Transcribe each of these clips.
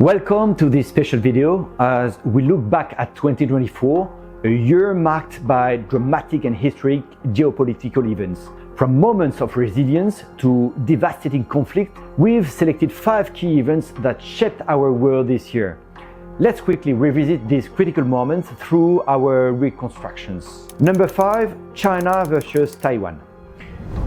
Welcome to this special video as we look back at 2024, a year marked by dramatic and historic geopolitical events. From moments of resilience to devastating conflict, we've selected 5 key events that shaped our world this year. Let's quickly revisit these critical moments through our reconstructions. Number 5, China versus Taiwan.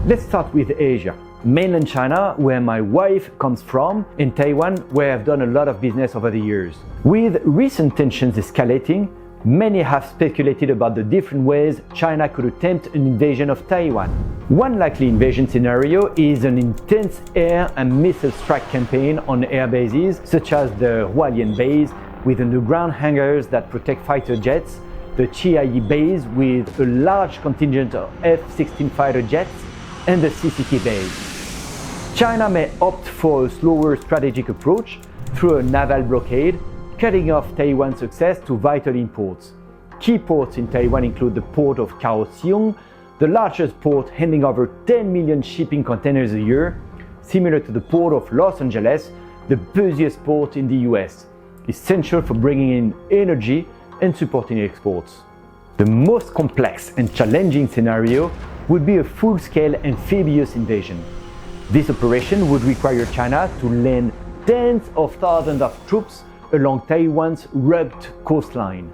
Let's start with Asia. Mainland China, where my wife comes from, and Taiwan, where I've done a lot of business over the years. With recent tensions escalating, many have speculated about the different ways China could attempt an invasion of Taiwan. One likely invasion scenario is an intense air and missile strike campaign on air bases, such as the Hualien base with underground hangars that protect fighter jets, the Chiayi base with a large contingent of F-16 fighter jets, and the CCT base. China may opt for a slower strategic approach through a naval blockade, cutting off Taiwan's access to vital imports. Key ports in Taiwan include the port of Kaohsiung, the largest port handling over 10 million shipping containers a year, similar to the port of Los Angeles, the busiest port in the U.S., essential for bringing in energy and supporting exports. The most complex and challenging scenario would be a full-scale amphibious invasion. This operation would require China to land tens of thousands of troops along Taiwan's rugged coastline.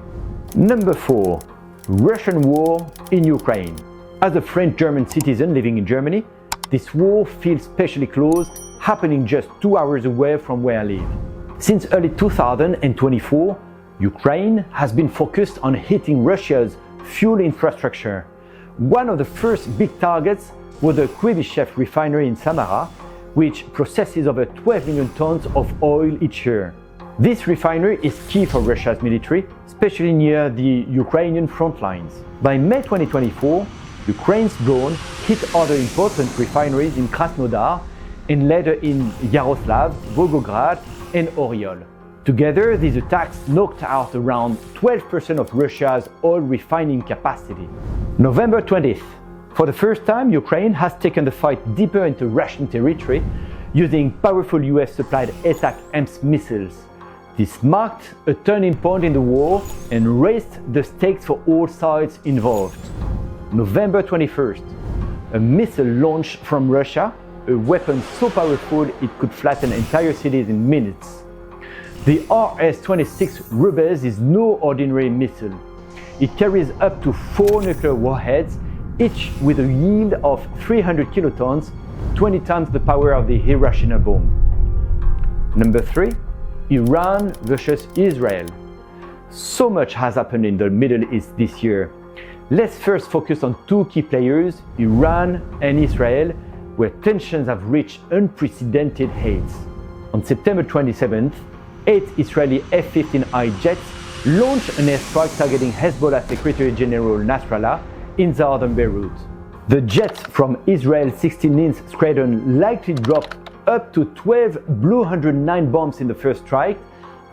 Number 4, Russian war in Ukraine. As a French-German citizen living in Germany, this war feels especially close, happening just 2 hours away from where I live. Since early 2024, Ukraine has been focused on hitting Russia's fuel infrastructure. One of the first big targets was the Kuibyshev refinery in Samara, which processes over 12 million tons of oil each year. This refinery is key for Russia's military, especially near the Ukrainian front lines. By May 2024, Ukraine's drone hit other important refineries in Krasnodar and later in Yaroslav, Volgograd, and Oryol. Together, these attacks knocked out around 12% of Russia's oil refining capacity. November 20th. For the first time, Ukraine has taken the fight deeper into Russian territory using powerful US-supplied ATACMS missiles. This marked a turning point in the war and raised the stakes for all sides involved. November 21st. A missile launched from Russia, a weapon so powerful it could flatten entire cities in minutes. The RS-26 Rubez is no ordinary missile. It carries up to 4 nuclear warheads, each with a yield of 300 kilotons, 20 times the power of the Hiroshima bomb. Number 3, Iran versus Israel. So much has happened in the Middle East this year. Let's first focus on 2 key players, Iran and Israel, where tensions have reached unprecedented heights. On September 27th, 8 Israeli F-15I jets launched an airstrike targeting Hezbollah Secretary General Nasrallah in southern Beirut. The jets from Israel's 16-inch squadron likely dropped up to 12 Blue 109 bombs in the first strike,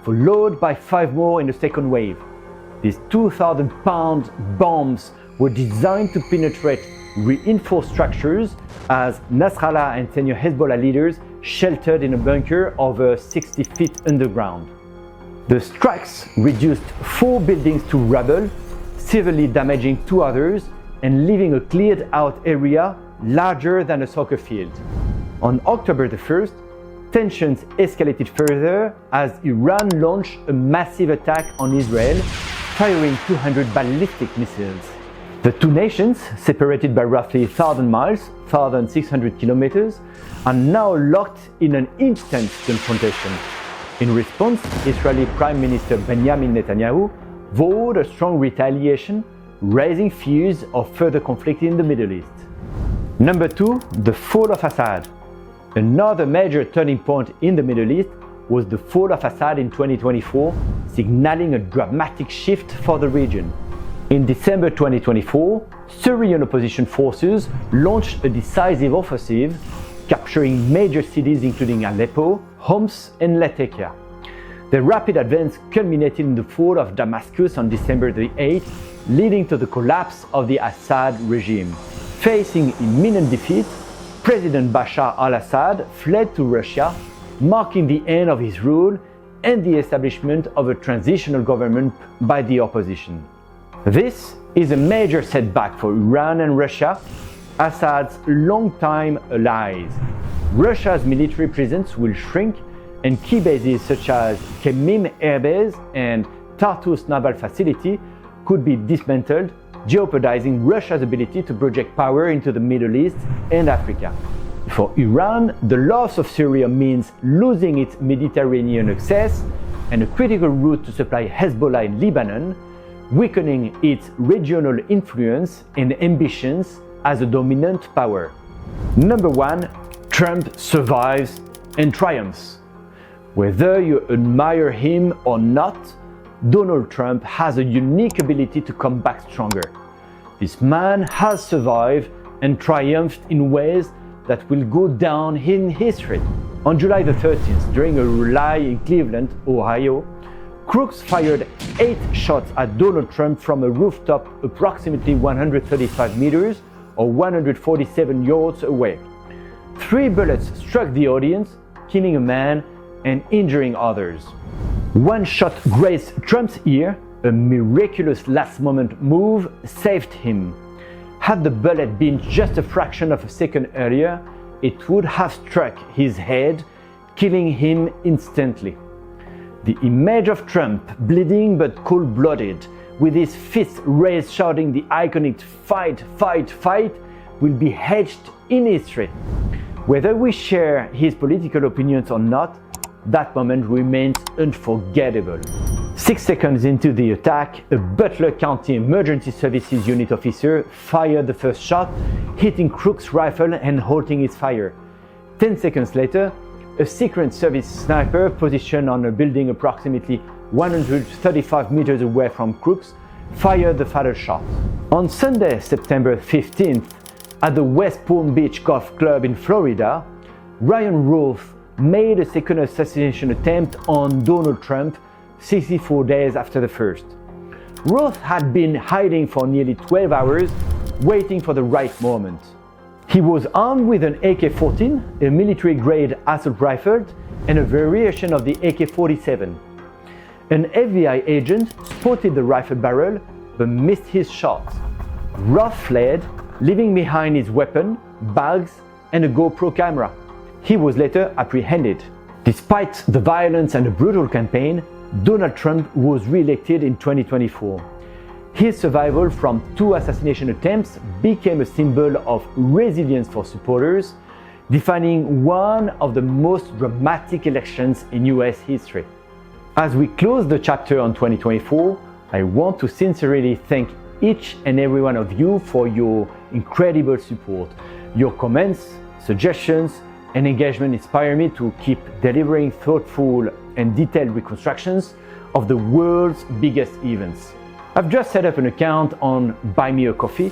followed by 5 more in the second wave. These 2,000-pound bombs were designed to penetrate reinforced structures as Nasrallah and senior Hezbollah leaders sheltered in a bunker over 60 feet underground. The strikes reduced 4 buildings to rubble, severely damaging 2 others and leaving a cleared-out area larger than a soccer field. On October the 1st, tensions escalated further as Iran launched a massive attack on Israel, firing 200 ballistic missiles. The 2 nations, separated by roughly 1,000 miles, 1,600 kilometers, are now locked in an intense confrontation. In response, Israeli Prime Minister Benjamin Netanyahu vowed a strong retaliation, raising fears of further conflict in the Middle East. Number 2, the Fall of Assad. Another major turning point in the Middle East was the Fall of Assad in 2024, signaling a dramatic shift for the region. In December 2024, Syrian opposition forces launched a decisive offensive, capturing major cities including Aleppo, Homs, and Latakia. The rapid advance culminated in the fall of Damascus on December the 8th, leading to the collapse of the Assad regime. Facing imminent defeat, President Bashar al-Assad fled to Russia, marking the end of his rule and the establishment of a transitional government by the opposition. This is a major setback for Iran and Russia, Assad's longtime allies. Russia's military presence will shrink, and key bases such as Khmeim Air Base and Tartus Naval Facility could be dismantled, jeopardizing Russia's ability to project power into the Middle East and Africa. For Iran, the loss of Syria means losing its Mediterranean access and a critical route to supply Hezbollah in Lebanon, weakening its regional influence and ambitions as a dominant power. Number 1. Trump survives and triumphs. Whether you admire him or not, Donald Trump has a unique ability to come back stronger. This man has survived and triumphed in ways that will go down in history. On July the 13th, during a rally in Cleveland, Ohio, crooks fired 8 shots at Donald Trump from a rooftop approximately 135 meters or 147 yards away. 3 bullets struck the audience, killing a man and injuring others. 1 shot grazed Trump's ear. A miraculous last-moment move saved him. Had the bullet been just a fraction of a second earlier, it would have struck his head, killing him instantly. The image of Trump, bleeding but cold-blooded, with his fists raised shouting the iconic "Fight, fight, fight," will be etched in history. Whether we share his political opinions or not, that moment remains unforgettable. 6 seconds into the attack, a Butler County Emergency Services Unit officer fired the first shot, hitting Crook's rifle and halting his fire. 10 seconds later, a Secret Service sniper positioned on a building approximately 135 meters away from Crook's fired the fatal shot. On Sunday, September 15th, at the West Palm Beach Golf Club in Florida, Ryan Roth made a second assassination attempt on Donald Trump 64 days after the first. Roth had been hiding for nearly 12 hours, waiting for the right moment. He was armed with an AK-14, a military-grade assault rifle, and a variation of the AK-47. An FBI agent spotted the rifle barrel but missed his shot. Roth fled, leaving behind his weapon, bags, and a GoPro camera. He was later apprehended. Despite the violence and a brutal campaign, Donald Trump was re-elected in 2024. His survival from 2 assassination attempts became a symbol of resilience for supporters, defining one of the most dramatic elections in US history. As we close the chapter on 2024, I want to sincerely thank each and every one of you for your incredible support. Your comments, suggestions, and engagement inspire me to keep delivering thoughtful and detailed reconstructions of the world's biggest events. I've just set up an account on Buy Me a Coffee.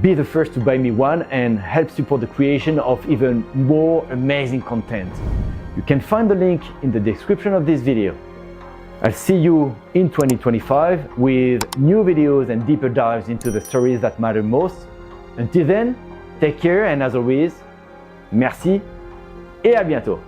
Be the first to buy me one and help support the creation of even more amazing content. You can find the link in the description of this video. I'll see you in 2025 with new videos and deeper dives into the stories that matter most. Until then, take care and as always, merci et à bientôt.